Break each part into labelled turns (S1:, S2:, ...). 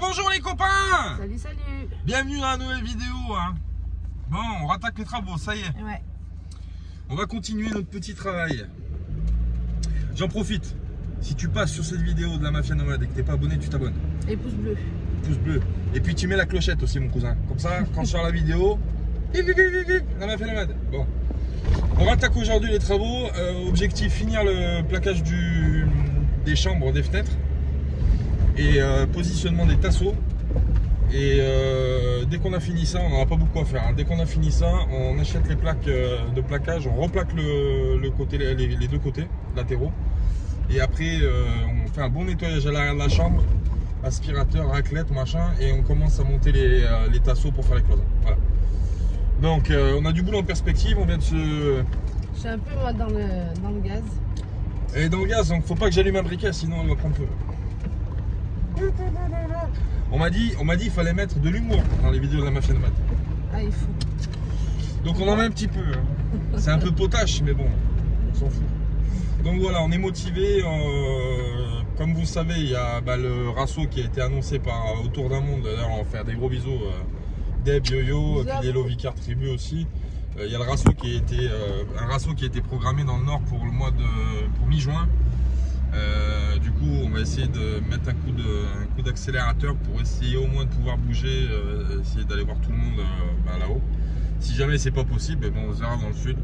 S1: bonjour les copains.
S2: Salut, salut.
S1: Bienvenue dans la nouvelle vidéo. Bon, on rattaque les travaux, ça y est.
S2: Ouais.
S1: On va continuer notre petit travail. J'en profite. Si tu passes sur cette vidéo de la Mafia Nomade et que t'es pas abonné, tu t'abonnes.
S2: Et pouce bleu.
S1: Pouce bleu. Et puis tu mets la clochette aussi, mon cousin. Comme ça, quand je sors la vidéo, la Mafia Nomade. Bon. On rattaque aujourd'hui les travaux. Objectif, finir le plaquage des chambres, des fenêtres. Et positionnement des tasseaux. Et dès qu'on a fini ça, on n'en a pas beaucoup à faire. Dès qu'on a fini ça, on achète les plaques de plaquage, on replaque le côté, les deux côtés latéraux. Et après, on fait un bon nettoyage à l'arrière de la chambre, aspirateur, raclette, machin, et on commence à monter les tasseaux pour faire les cloisons. Voilà. Donc, on a du boulot en perspective. On vient de se.
S2: Je suis un peu moi dans le gaz.
S1: Et dans le gaz, donc faut pas que j'allume un briquet, sinon elle va prendre feu. On m'a dit qu'il fallait mettre de l'humour dans les vidéos de la Mafia Nomade.
S2: Ah, il faut.
S1: Donc on en met un petit peu. C'est un peu potache, mais bon, on s'en fout. Donc voilà, on est motivé. Comme vous savez, il y a le rasso qui a été annoncé par Autour d'un Monde. D'ailleurs, on va faire des gros bisous. Deb, Yo-Yo, et puis Yellow Vicar Tribu aussi. Il y a le rasso qui a été un rasso qui a été programmé dans le Nord pour le mois pour mi-juin. Du coup, on va essayer de mettre un coup d'accélérateur pour essayer au moins de pouvoir bouger, essayer d'aller voir tout le monde là-haut. Si jamais c'est pas possible, bon, on se verra dans le sud.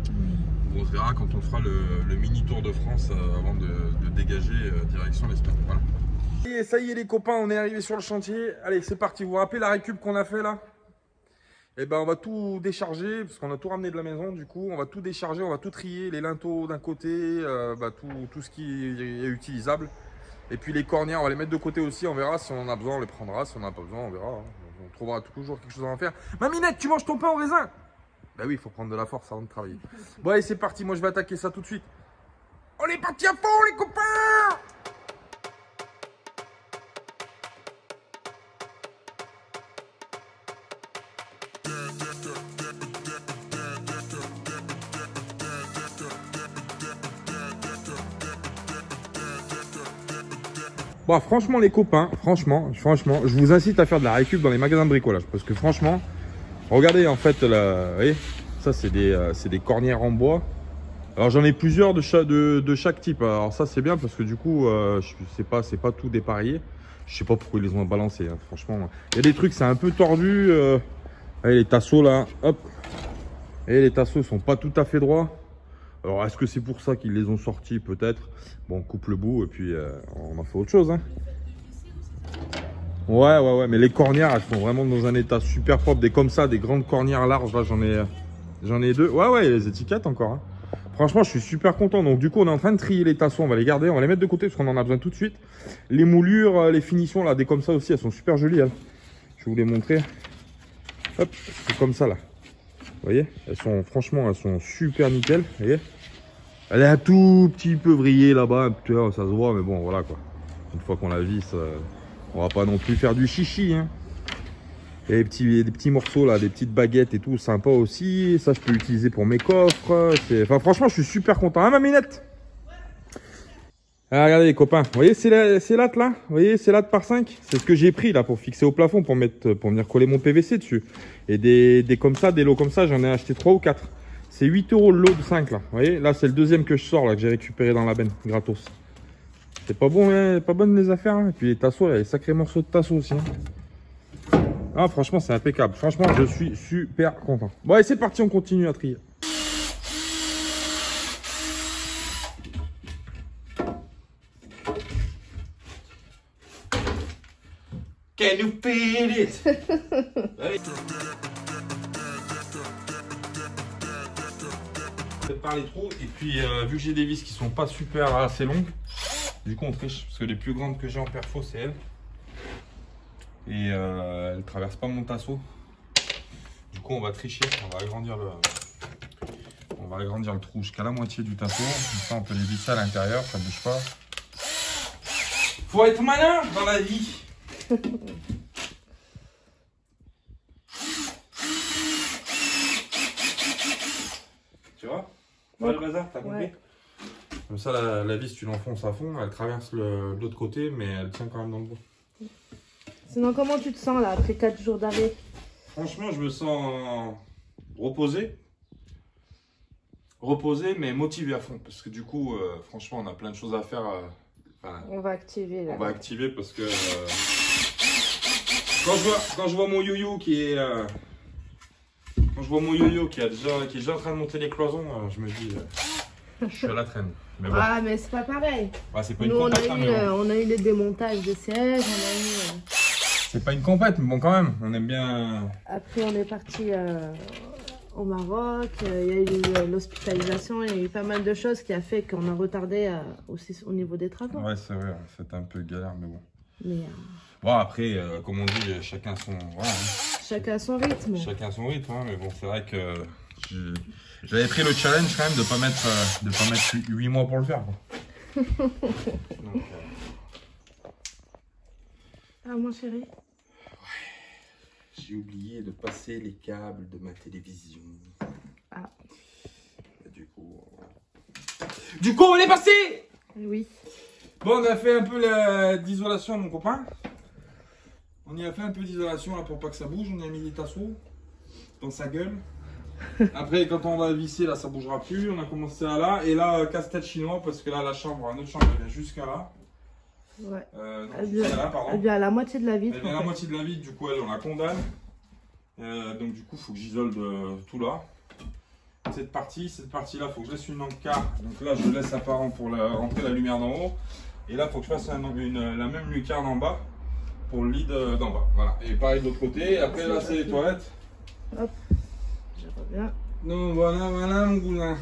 S1: On se verra quand on fera le mini tour de France avant de dégager direction l'Espagne. Voilà. Ça y est les copains, on est arrivé sur le chantier. Allez, c'est parti. Vous vous rappelez la récup qu'on a fait là? Et ben on va tout décharger parce qu'on a tout ramené de la maison. Du coup, on va tout décharger, on va tout trier, les linteaux d'un côté, tout ce qui est utilisable. Et puis les cornières, on va les mettre de côté aussi. On verra si on en a besoin, on les prendra. Si on n'en a pas besoin, on verra. On trouvera toujours quelque chose à en faire. Maminette, tu manges ton pain au raisin? Bah oui, il faut prendre de la force avant de travailler. Bon allez, c'est parti. Moi, je vais attaquer ça tout de suite. On est parti à fond, les copains! Bon, franchement les copains, franchement, je vous incite à faire de la récup dans les magasins de bricolage. Parce que franchement, regardez en fait, là, vous voyez, ça c'est des cornières en bois. Alors j'en ai plusieurs de chaque type. Alors ça c'est bien parce que du coup, c'est pas tout dépareillé. Je sais pas pourquoi ils les ont balancés, hein, franchement. Il y a des trucs, c'est un peu tordu. Allez, les tasseaux là, hop. Et les tasseaux sont pas tout à fait droits. Alors, est-ce que c'est pour ça qu'ils les ont sortis? Peut-être. Bon, on coupe le bout et puis on en fait autre chose. Hein. Ouais. Mais les cornières, elles sont vraiment dans un état super propre. Des comme ça, des grandes cornières larges. Là, j'en ai deux. Ouais, les étiquettes encore. Hein. Franchement, je suis super content. Donc, du coup, on est en train de trier les tasseaux. On va les garder. On va les mettre de côté parce qu'on en a besoin tout de suite. Les moulures, les finitions, là, des comme ça aussi, elles sont super jolies. Hein. Je vais vous les montrer. Hop, c'est comme ça, là. Vous voyez, franchement, elles sont super nickel. Vous voyez, elle est un tout petit peu vrillée là-bas, ça se voit, mais bon, voilà quoi. Une fois qu'on la visse, on va pas non plus faire du chichi. Hein. Et des petits morceaux là, des petites baguettes et tout, sympa aussi. Ça, je peux l'utiliser pour mes coffres. Enfin, franchement, je suis super content. Hein, Maminette? Ah, regardez les copains, vous voyez ces lattes là, vous voyez ces lattes par 5, c'est ce que j'ai pris là pour fixer au plafond pour venir coller mon PVC dessus. Et des comme ça, des lots comme ça, j'en ai acheté 3 ou 4. C'est 8 € le lot de 5 là. Vous voyez, là c'est le deuxième que je sors là, que j'ai récupéré dans la benne, gratos. C'est pas bon, hein, pas bonne les affaires. Hein. Et puis les tasseaux, il y a des sacrés morceaux de tasseaux aussi. Hein. Ah franchement c'est impeccable, franchement je suis super content. Bon allez c'est parti, on continue à trier. Can you feel it? Prépare les trous et puis vu que j'ai des vis qui sont pas super assez longues, du coup on triche parce que les plus grandes que j'ai en perfo c'est elles et elles traversent pas mon tasseau. Du coup on va tricher, on va agrandir le trou jusqu'à la moitié du tasseau. Comme ça on peut les visser à l'intérieur, ça bouge pas. Faut être malin dans la vie. Tu vois? Ouais, le bazar, t'as compris? Comme ça, la vis, tu l'enfonces à fond, elle traverse de l'autre côté, mais elle tient quand même dans le bois.
S2: Sinon, comment tu te sens là après 4 jours d'arrêt?
S1: Franchement, je me sens reposé. Reposé, mais motivé à fond. Parce que du coup, franchement, on a plein de choses à faire.
S2: On va activer là.
S1: On va activer parce que quand je vois mon yo-yo qui est quand je vois mon yo-yo qui est déjà en train de monter les cloisons, je me dis je suis à la traîne. Mais bon.
S2: Ah mais c'est pas pareil.
S1: Bah, c'est pas
S2: Nous
S1: une
S2: on
S1: compète,
S2: a,
S1: hein,
S2: eu,
S1: mais bon.
S2: on a eu les démontages de sièges, on a eu...
S1: C'est pas une compète, mais bon quand même, on aime bien.
S2: Après on est parti au Maroc, il y a eu l'hospitalisation, il y a eu pas mal de choses qui a fait qu'on a retardé aussi au niveau des travaux.
S1: Ouais, c'est vrai, c'était un peu galère, mais bon.
S2: Mais
S1: Bon après, comme on dit, chacun son. Voilà, hein.
S2: chacun son rythme.
S1: Chacun son rythme, hein, mais bon, c'est vrai que j'avais pris le challenge quand même de pas mettre 8 mois pour le faire. Quoi. Donc,
S2: Ah mon chéri.
S1: j'ai oublié de passer les câbles de ma télévision.
S2: Ah.
S1: Et du coup, on est passé.
S2: Oui.
S1: Bon, on a fait un peu d'isolation à mon copain. On y a fait un peu d'isolation là pour pas que ça bouge. On y a mis des tasseaux dans sa gueule. Après, quand on va visser, là, ça bougera plus. On a commencé à là. Et là, casse-tête chinois parce que là, notre chambre elle vient jusqu'à là.
S2: Ouais.
S1: Non,
S2: Elle
S1: jusqu'à là, pardon.
S2: vient à la moitié de la vitre.
S1: Elle vient à la moitié de la vitre, du coup, on la condamne. Donc, du coup, il faut que j'isole tout là. Cette partie-là, il faut que je laisse une encart. Donc là, je laisse apparent pour rentrer la lumière d'en haut. Et là, il faut que je fasse la même lucarne en bas pour le lit d'en bas. Voilà. Et pareil de l'autre côté. Et après, là, c'est les toilettes.
S2: Hop, je reviens.
S1: Donc voilà mon cousin.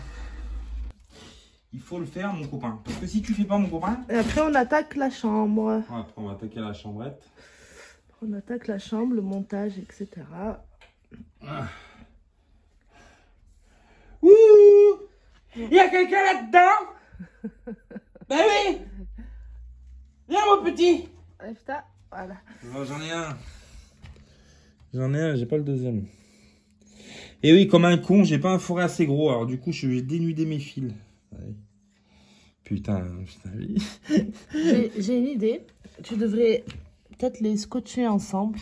S1: Il faut le faire, mon copain. Parce que si tu fais pas, mon copain.
S2: Et après, on attaque la chambre.
S1: Après, on va attaquer la chambrette.
S2: On attaque la chambre, le montage, etc.
S1: Ah. Ouh! Il y a quelqu'un là-dedans? Ben oui! Viens, mon petit!
S2: Lève-toi, voilà.
S1: J'en ai un. J'en ai un, j'ai pas le deuxième. Et oui, comme un con, j'ai pas un fourré assez gros. Alors du coup, je vais dénuder mes fils. Ouais. Putain, oui.
S2: J'ai une idée. Tu devrais peut-être les scotcher ensemble.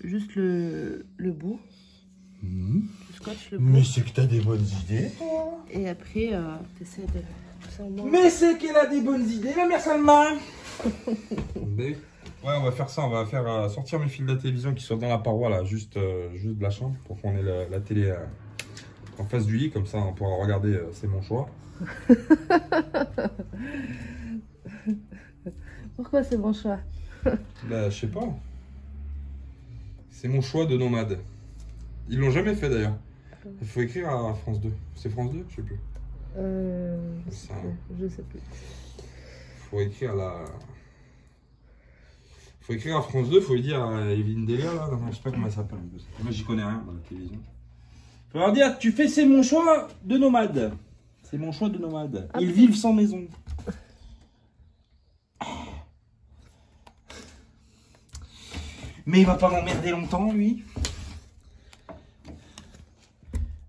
S2: Juste le bout.
S1: Mmh.
S2: Tu scotches le bout.
S1: Mais c'est que t'as des bonnes idées, toi.
S2: Et après, t'essaies de... ça, au moins.
S1: Mais c'est qu'elle a des bonnes idées, la mère Salma. Ouais, on va faire ça. On va faire sortir mes fils de la télévision qui sont dans la paroi, là, juste de la chambre, pour qu'on ait la télé en face du lit. Comme ça, on pourra regarder, c'est mon choix.
S2: Pourquoi c'est bon choix?
S1: Bah, je sais pas. C'est mon choix de nomade. Ils l'ont jamais fait d'ailleurs. Il faut écrire à France 2. C'est France 2? Je sais plus.
S2: Je sais plus.
S1: Faut écrire Faut écrire à France 2, faut lui dire à Evelyne Delia là. Non, je sais pas comment elle s'appelle. Moi j'y connais rien dans la télévision. Faut leur dire, tu fais, c'est mon choix de nomade. C'est mon choix de nomade.
S2: Ah,
S1: Ils vivent sans maison. Mais il va pas m'emmerder longtemps, lui.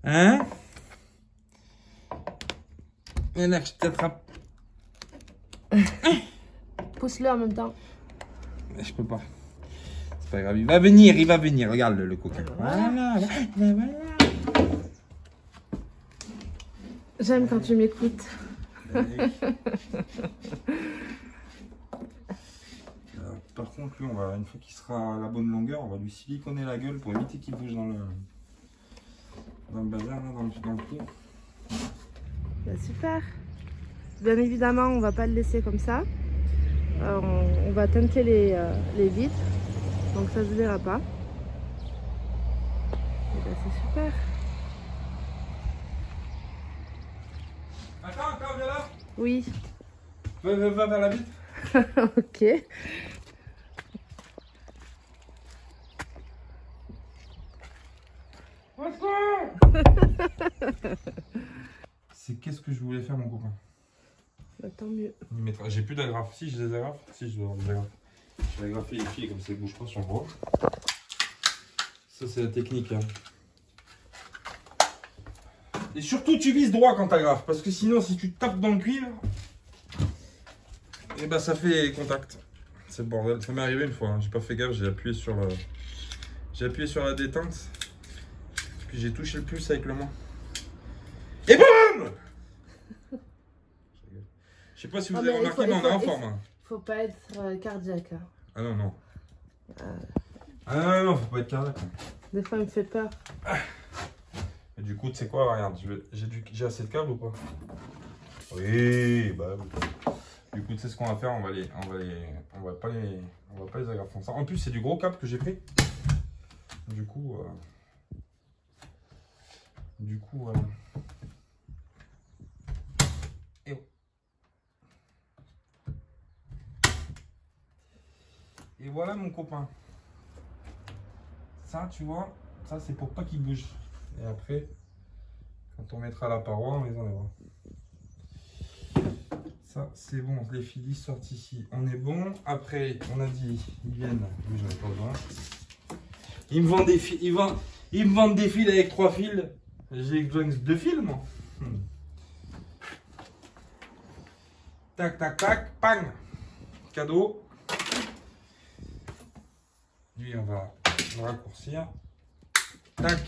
S1: Hein? Et là, je t'attrape.
S2: Pousse-le en même temps.
S1: Je peux pas. C'est pas grave. Il va venir. Regarde le coquin. Voilà.
S2: J'aime quand tu m'écoutes.
S1: Par contre, lui, une fois qu'il sera à la bonne longueur, on va lui siliconer la gueule pour éviter qu'il bouge dans le bazar, là, dans le trou.
S2: Bah, super. Bien évidemment, on va pas le laisser comme ça. On va teinter les vitres. Donc ça se verra pas. Et bah, c'est super.
S1: Attends, viens là.
S2: Oui.
S1: Va vers la vitre.
S2: Ok.
S1: C'est qu'est-ce que je voulais faire, mon copain?
S2: Bah, tant mieux.
S1: J'ai plus d'agrafes. Si, j'ai des agrafes. Si, je dois avoir des agrafes. Je vais agrafer les fils comme ça ne bouge pas sur le bois. Ça, c'est la technique. Hein. Et surtout, tu vises droit quand tu agrafes. Parce que sinon, si tu tapes dans le cuivre, et ben, ça fait contact. C'est le bordel. Ça m'est arrivé une fois, hein. J'ai pas fait gaffe, j'ai appuyé sur le... J'ai appuyé sur la détente. Puis j'ai touché le plus avec le moins. Et boum! Je sais pas si vous avez remarqué, mais on est en forme. Hein.
S2: Faut pas être cardiaque. Hein.
S1: Ah non, non. Ah non, faut pas être cardiaque.
S2: Des fois, il me fait peur.
S1: Et du coup, tu sais quoi, regarde, j'ai assez de câbles ou pas? Oui, bah oui. Du coup, tu sais ce qu'on va faire, on va pas les agrafer ensemble. En plus, c'est du gros câble que j'ai pris. Du coup, et, et voilà mon copain. Ça, tu vois, ça c'est pour pas qu'il bouge. Et après, quand on mettra la paroi, on les enlèvera. Ça, c'est bon, les fils sortent ici. On est bon. Après, on a dit, ils viennent. Oui, j'en ai pas besoin. Ils me vendent des fils. Ils me vendent des fils avec 3 fils. J'ai besoin de 2 fils, moi. Tac, tac, tac, pang. Cadeau. Lui, on va le raccourcir. Tac.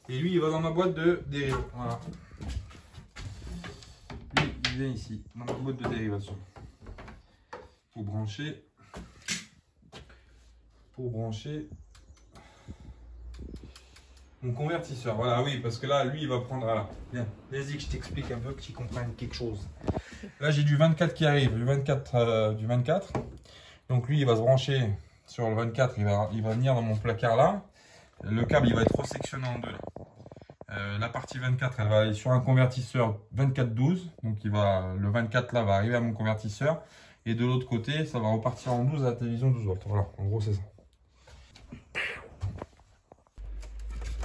S1: Et lui, il va dans ma boîte de dérive. Voilà. Lui, il vient ici, dans ma boîte de dérivation. Pour brancher. Mon convertisseur. Voilà, oui, parce que là, lui, il va prendre. Voilà. Viens, vas-y que je t'explique un peu, que tu comprennes quelque chose. Là, j'ai du 24 qui arrive, du 24. Donc lui, il va se brancher sur le 24, il va venir dans mon placard là. Le câble, il va être resectionné en deux là. La partie 24, elle va aller sur un convertisseur 24-12. Donc le 24 là va arriver à mon convertisseur. Et de l'autre côté, ça va repartir en 12 à la télévision 12 volts. Voilà, en gros, c'est ça.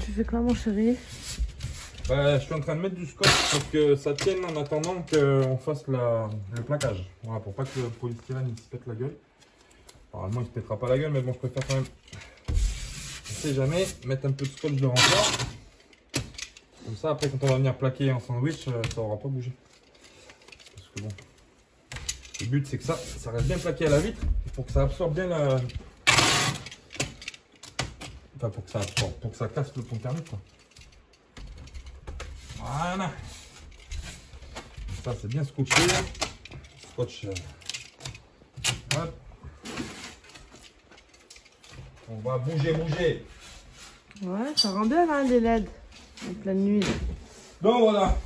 S2: Tu fais quoi, mon chéri?
S1: Je suis en train de mettre du scotch pour que ça tienne en attendant qu'on fasse le plaquage. Voilà, pour pas que le polystyrène il se pète la gueule. Normalement, il se pètera pas la gueule, mais bon, je préfère quand même, on sait jamais, mettre un peu de scotch de renfort. Comme ça, après, quand on va venir plaquer en sandwich, ça n'aura pas bougé. Parce que bon, le but, c'est que ça reste bien plaqué à la vitre pour que ça absorbe bien la... Enfin, pour que ça absorbe, pour que ça casse le pont thermique, quoi. Voilà. Ça, c'est bien scotché. Scotch. Hop. On va bouger.
S2: Ouais, ça rend bien, hein, les LED en pleine nuit.
S1: Donc voilà.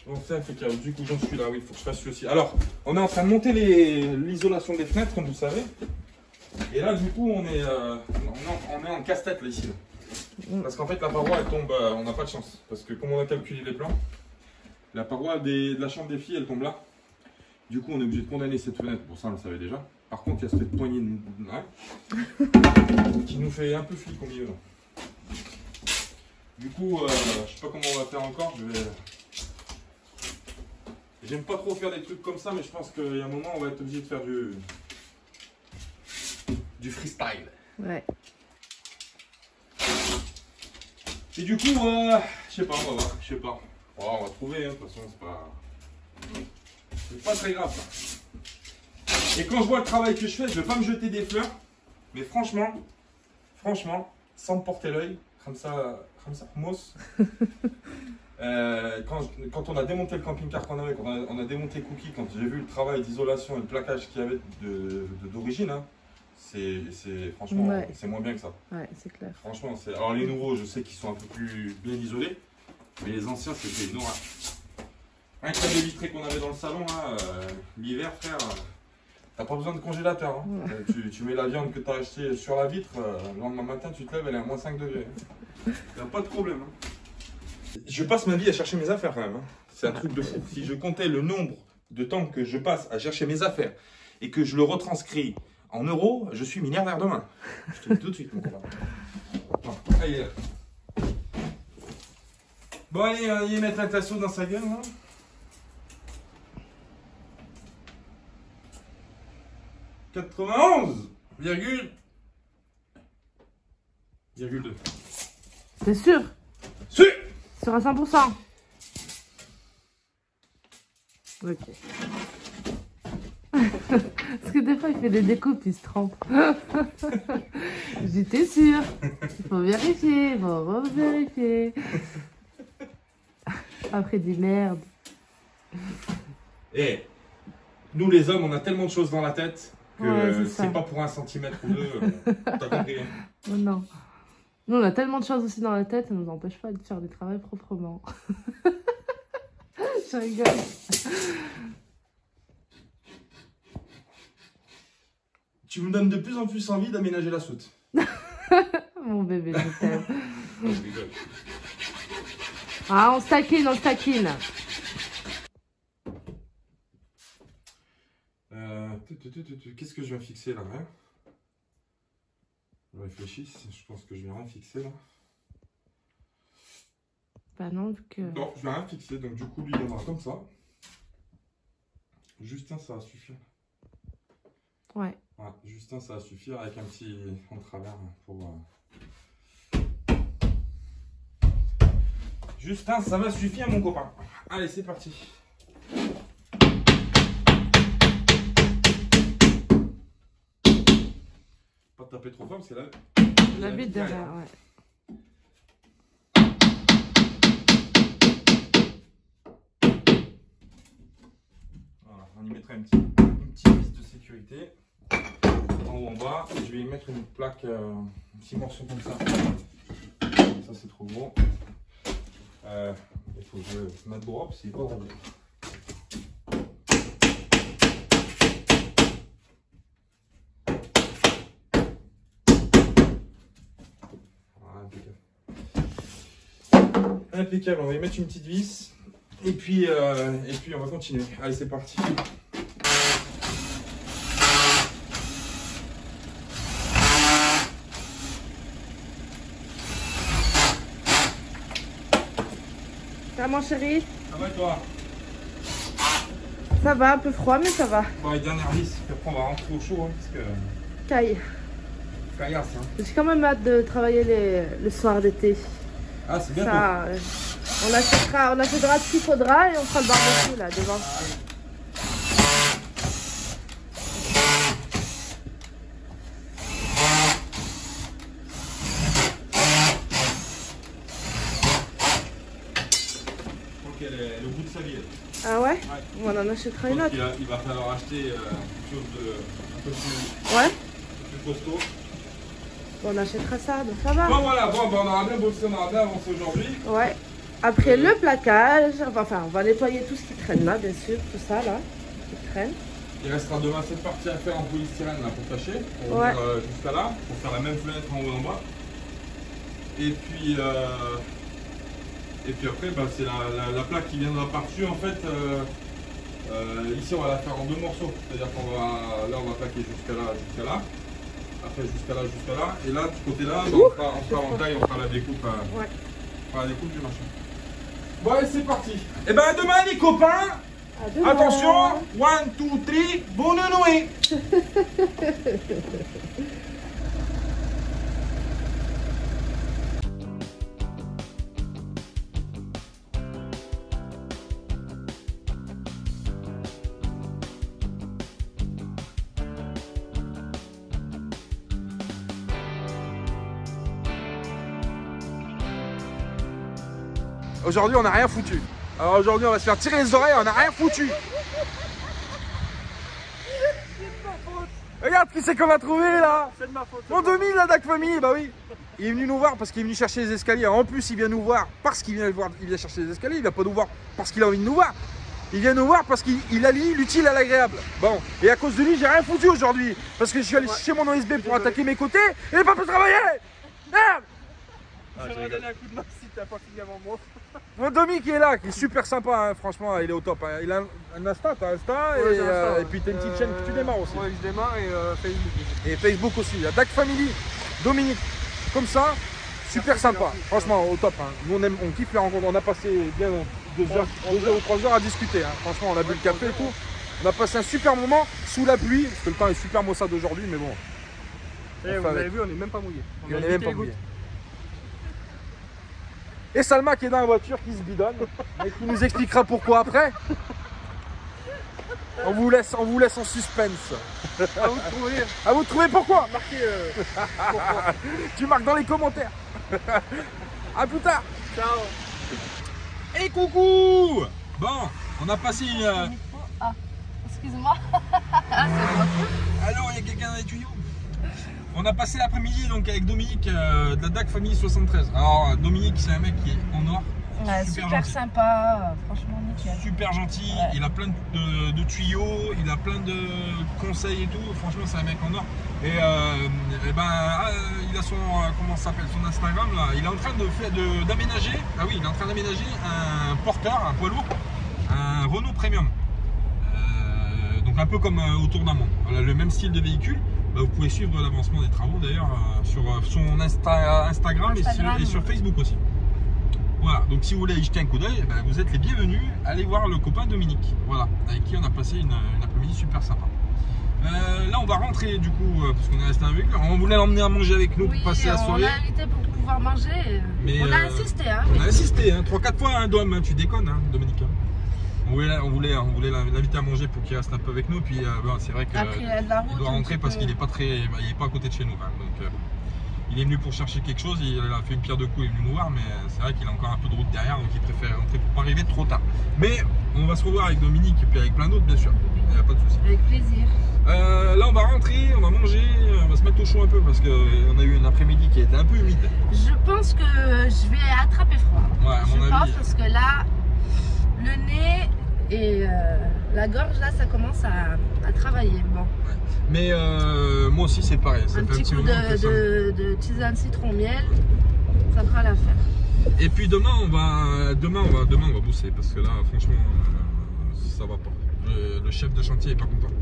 S1: Donc c'est impeccable. Du coup, j'en suis là. Oui, il faut que je fasse celui aussi. Alors, on est en train de monter l'isolation des fenêtres, comme vous savez. Et là, du coup, on est en casse-tête là ici. Là. Parce qu'en fait, la paroi, elle tombe. On n'a pas de chance. Parce que comme on a calculé les plans, la paroi de la chambre des filles, elle tombe là. Du coup, on est obligé de condamner cette fenêtre. Pour ça, on le savait déjà. Par contre, il y a cette poignée qui nous fait un peu flic au milieu. Là. Du coup, je sais pas comment on va faire encore. J'aime pas trop faire des trucs comme ça, mais je pense qu'il y a un moment, on va être obligé de faire du freestyle.
S2: Ouais.
S1: Et du coup, je sais pas, on va voir. Je sais pas. Oh, on va trouver, hein, de toute façon, c'est pas très grave. Ça. Et quand je vois le travail que je fais, je vais pas me jeter des fleurs. Mais franchement, sans me porter l'œil, comme ça, mousse. Quand on a démonté le camping-car qu'on avait, quand on a démonté Cookie, quand j'ai vu le travail d'isolation et le plaquage qu'il y avait d'origine, hein, franchement, ouais. C'est moins bien que ça.
S2: Ouais, c'est clair.
S1: Franchement, alors les nouveaux, je sais qu'ils sont un peu plus bien isolés, mais les anciens, c'était une horreur. Un câble vitré qu'on avait dans le salon, l'hiver, frère, t'as pas besoin de congélateur. Hein. Ouais. Tu mets la viande que t'as achetée sur la vitre, le lendemain matin, tu te lèves, elle est à moins 5 degrés. Y'a pas de problème. Hein. Je passe ma vie à chercher mes affaires quand même. Hein. C'est un truc de fou. Si je comptais le nombre de temps que je passe à chercher mes affaires et que je le retranscris en euros, je suis milliardaire demain. Je te le dis tout de suite, mon copain. Bon, allez. Bon, allez, on va y mettre un tasseau dans sa gueule. Hein. 91,2.
S2: T'es sûr?
S1: Sûr.
S2: Sur à 100%. Ok. Parce que des fois, il fait des découpes, il se trompe. J'étais sûre. Il faut vérifier, il faut revérifier. Après, il dit merde.
S1: Et nous, les hommes, on a tellement de choses dans la tête que
S2: Ouais,
S1: c'est pas pour 1 centimètre ou 2. T'as compris?
S2: Oh non. Nous, on a tellement de choses aussi dans la tête, ça nous empêche pas de faire du travail proprement. Je rigole.
S1: Tu me donnes de plus en plus envie d'aménager la soute.
S2: Mon bébé, je t'aime.
S1: Je rigole.
S2: Ah, on se taquine, on se taquine.
S1: Qu'est-ce que je vais fixer là, hein? Je réfléchis, je pense que je vais rien fixer là.
S2: Bah non, vu que...
S1: Non, je vais rien fixer, donc du coup lui il viendra comme ça. Justin, ça va suffire.
S2: Ouais.
S1: Ouais, Justin, ça va suffire avec un petit en travers pour... Justin, ça va suffire mon copain. Allez, c'est parti. Pas taper trop fort parce que là...
S2: La bite derrière, ouais.
S1: Voilà, on y mettra une petite vis de sécurité. En haut, en bas. Et je vais y mettre une plaque, un petit morceau comme ça. Ça, c'est trop gros. Il faut que je mette droit parce qu'il est pas rond. Impeccable, on va y mettre une petite vis et puis on va continuer. Allez, c'est parti.
S2: Ça va mon chéri?
S1: Ça va et toi?
S2: Ça va, un peu froid mais ça va.
S1: Bon, les dernières vis, puis après on va rentrer au chaud hein, parce que...
S2: Caille.
S1: Caillasse hein.
S2: J'ai quand même hâte de travailler le soir d'été.
S1: Ah, c'est bientôt.
S2: Ça, on achètera ce qu'il faudra et on fera le barbecue là devant.
S1: Ok, le bout de sa vie.
S2: Ah ouais,
S1: Ouais.
S2: On en achètera une autre.
S1: Il va falloir acheter quelque chose de un peu plus,
S2: Ouais,
S1: plus costaud.
S2: on achètera ça, donc ça va.
S1: Bon voilà, bon, on aura bien bossé, on aura bien avancé aujourd'hui.
S2: Ouais. Après le plaquage, enfin on va nettoyer tout ce qui traîne là, bien sûr, tout ça là, qui traîne.
S1: Il restera demain cette partie à faire en polystyrène là, pour tâcher, pour
S2: Ouais.
S1: venir jusqu'à là, pour faire la même fenêtre en haut et en bas. Et puis après, bah, c'est la plaque qui viendra par-dessus en fait. Ici on va la faire en 2 morceaux, c'est-à-dire qu'on va, là on va plaquer jusqu'à là, après jusqu'à là, et là de ce côté-là, bah, on fera en taille, on fera la découpe,
S2: Ouais.
S1: on fera la découpe du machin. Bon allez, c'est parti. Et ben à demain les copains.
S2: À demain.
S1: Attention, 1, 2, 3, bonne nuit. Aujourd'hui, on n'a rien foutu. Alors aujourd'hui, on va se faire tirer les oreilles, on n'a rien foutu. Regarde qui c'est qu'on va trouver là.
S3: C'est de ma faute.
S1: Mon 2000 la DAC Famille, bah oui. Il est venu nous voir parce qu'il est venu chercher les escaliers. En plus, il vient nous voir parce qu'il vient chercher les escaliers. Il vient pas nous voir parce qu'il a envie de nous voir. Il vient nous voir parce qu'il allie l'utile à l'agréable. Bon, et à cause de lui, j'ai rien foutu aujourd'hui. Parce que je suis allé chercher mon OSB pour attaquer mes côtés et j'ai pas pu travailler. Merde.
S3: J'aurais donné un coup de main si t'as pas fini avant moi.
S1: Mon Domi qui est là, qui est super sympa, hein, franchement, il est au top. Hein. Il a un Insta, t'as Insta,
S3: Ouais, j'ai Insta, ouais.
S1: et puis t'as une petite chaîne que tu démarres aussi.
S3: Ouais, je démarre et Facebook.
S1: Et Facebook aussi, il y a DAC Family, Dominique, comme ça, super sympa,
S3: merci.
S1: franchement au top. Hein. Nous on kiffe les rencontres, on a passé bien 2 heures ou 3 heures à discuter. Hein. Franchement, on a bu le café et tout. On a passé un super moment sous la pluie, parce que le temps est super maussade aujourd'hui, mais bon.
S3: Et vous avez vu, on n'est même pas mouillé.
S1: On n'est même pas mouillé. Et Salma qui est dans la voiture, qui se bidonne, et qui nous expliquera pourquoi après. On vous laisse en suspense.
S3: À vous de trouver.
S1: À vous de trouver pourquoi.
S3: Marquez pourquoi.
S1: Tu marques dans les commentaires. À plus tard.
S3: Ciao.
S1: Et coucou. Bon, on a passé une...
S2: Ah, excuse-moi. Ah, c'est moi.
S1: Alors, il y a quelqu'un dans les tuyaux. On a passé l'après-midi donc avec Dominique de la DAC Famille 73. Alors Dominique, c'est un mec qui est en or.
S2: Ouais, super sympa, franchement nickel.
S1: Super gentil,
S2: Ouais.
S1: il a plein de tuyaux, il a plein de conseils et tout. Franchement, c'est un mec en or. Et, il a son comment ça s'appelle, son Instagram là. Il est en train d'aménager. Ah oui, il est en train d'aménager un porteur, un poids lourd, un Renault Premium. Donc un peu comme autour d'un monde. Voilà, le même style de véhicule. Bah, vous pouvez suivre l'avancement des travaux d'ailleurs sur son Instagram et sur Facebook aussi. Voilà, donc si vous voulez y jeter un coup d'œil, bah, vous êtes les bienvenus. Allez voir le copain Dominique, voilà, avec qui on a passé une après-midi super sympa. Là, on va rentrer du coup, parce qu'on est resté avec lui. On voulait l'emmener à manger avec nous pour passer la soirée.
S2: On l'a invité pour pouvoir manger.
S1: Mais,
S2: on a insisté, hein.
S1: On a insisté, hein, 3-4 fois, hein, Dom, tu déconnes, hein, Dominique. On voulait l'inviter à manger pour qu'il reste un peu avec nous. Puis bon, c'est vrai qu'il doit rentrer parce qu'il n'est pas à côté de chez nous. Hein, donc, il est venu pour chercher quelque chose, il a fait une pierre de coups, il est venu nous voir, mais c'est vrai qu'il a encore un peu de route derrière, donc il préfère rentrer pour pas arriver trop tard. Mais on va se revoir avec Dominique et puis avec plein d'autres, bien sûr. Il n'y a pas de souci.
S2: Avec plaisir.
S1: Là, on va rentrer, on va manger, on va se mettre au chaud un peu parce qu'on a eu un après-midi qui a été un peu humide.
S2: Je pense que je vais attraper froid.
S1: Ouais, à mon
S2: je
S1: avis.
S2: pense parce que là, le nez et la gorge, là, ça commence à travailler. Bon.
S1: Ouais. Mais moi aussi, c'est pareil. Ça
S2: Un
S1: fait
S2: petit coup
S1: moment que ça me-
S2: de tisane citron-miel, ça fera l'affaire.
S1: Et puis demain on va bosser parce que là franchement ça va pas. Le chef de chantier est pas content.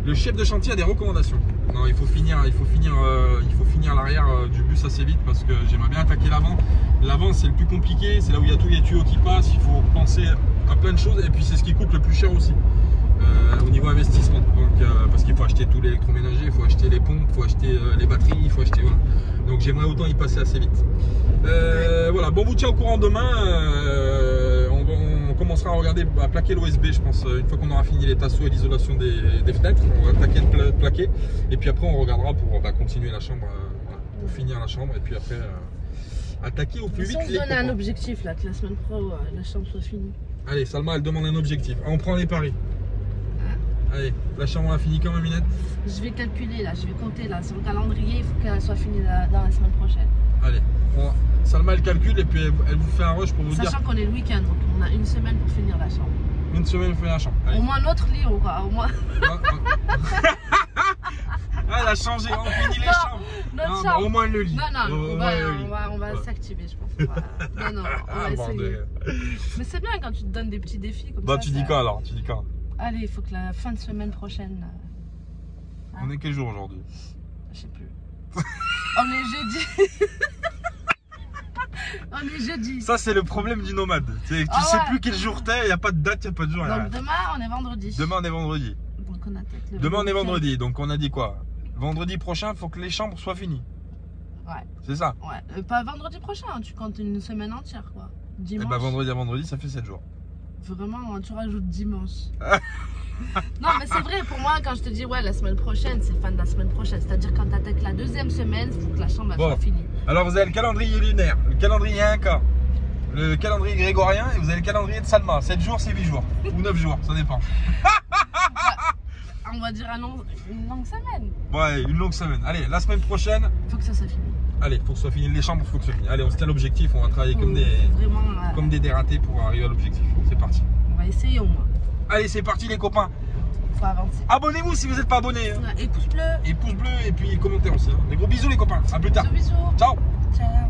S1: Le chef de chantier a des recommandations. Non, il faut finir l'arrière du bus assez vite parce que j'aimerais bien attaquer l'avant. L'avant c'est le plus compliqué, c'est là où il y a tous les tuyaux qui passent, il faut penser à plein de choses et puis c'est ce qui coûte le plus cher aussi. Au niveau investissement, donc parce qu'il faut acheter tout l'électroménager, il faut acheter les pompes, il faut acheter les batteries, il faut acheter voilà. Donc j'aimerais autant y passer assez vite. Voilà, bon, on vous tient au courant demain. On commencera à regarder, à plaquer l'OSB, je pense, une fois qu'on aura fini les tasseaux et l'isolation des fenêtres, on va attaquer de plaquer. Et puis après on regardera pour continuer la chambre, voilà, pour finir la chambre et puis après attaquer au plus vite
S2: Si on
S1: les
S2: se donne un
S1: copains.
S2: objectif là, que la semaine pro, la chambre soit finie.
S1: Allez, Salma elle demande un objectif. On prend les paris. Allez, la chambre a fini quand même, Minette.
S2: Je vais calculer là, je vais compter là sur le calendrier, il faut qu'elle soit finie dans la semaine prochaine.
S1: Allez, Salma elle calcule et puis elle vous fait un rush pour vous
S2: Sachant qu'on est le week-end, donc on a une semaine pour finir la chambre.
S1: dire une semaine vous fait la chambre. Allez.
S2: Au moins notre lit, quoi, au moins.
S1: Ah, elle a changé, on finit les
S2: Non,
S1: chambres.
S2: notre
S1: Non,
S2: chambre.
S1: au moins le lit.
S2: Non,
S1: Au moins le lit.
S2: on va
S1: Ouais.
S2: s'activer, je pense. Non, on va
S1: Ah,
S2: essayer.
S1: bordel.
S2: Mais c'est bien quand tu te donnes des petits défis comme
S1: Bah
S2: ça.
S1: tu dis quoi alors? Tu dis quoi?
S2: Allez, il faut que la fin de semaine prochaine.
S1: On est quel jour aujourd'hui?
S2: Je sais plus. On est jeudi. On est jeudi.
S1: Ça c'est le problème du nomade. Tu
S2: Ah
S1: sais
S2: ouais.
S1: plus quel jour t'es, il n'y a pas de date, il n'y a pas de jour.
S2: Donc demain, on est vendredi.
S1: Demain on est vendredi.
S2: Donc on attaque le
S1: Demain on est
S2: week-end.
S1: vendredi, donc on a dit quoi? Vendredi prochain, il faut que les chambres soient finies.
S2: Ouais.
S1: C'est ça?
S2: Ouais. Pas vendredi prochain, tu comptes une semaine entière, quoi.
S1: Et
S2: Dimanche.
S1: bah vendredi à vendredi, ça fait 7 jours.
S2: Vraiment, tu rajoutes dimanche. Non, mais c'est vrai, pour moi, quand je te dis, ouais, la semaine prochaine, c'est fin de la semaine prochaine. C'est-à-dire, quand tu attaques la deuxième semaine, il faut que la chambre elle
S1: Bon.
S2: soit finie.
S1: Alors vous avez le calendrier lunaire, le calendrier Inca, le calendrier grégorien et vous avez le calendrier de Salma. 7 jours, c'est 8 jours. Ou 9 jours, ça dépend.
S2: On va dire une longue semaine.
S1: Ouais, une longue semaine. Allez, la semaine prochaine,
S2: Il faut que ça soit fini.
S1: allez, faut que ce soit fini. Les chambres, faut que ce soit fini. Allez, on se tient l'objectif, on va travailler comme
S2: Vraiment,
S1: des dératés pour arriver à l'objectif. C'est parti.
S2: on va essayer au moins.
S1: Allez, c'est parti les copains.
S2: Faut avancer.
S1: Abonnez-vous si vous n'êtes pas abonnés.
S2: Ouais, et pouce bleu.
S1: Et pouce bleu et puis commentaires aussi. Hein. Des gros bisous les copains. À plus tard.
S2: Bisous, bisous.
S1: Ciao.
S2: Ciao.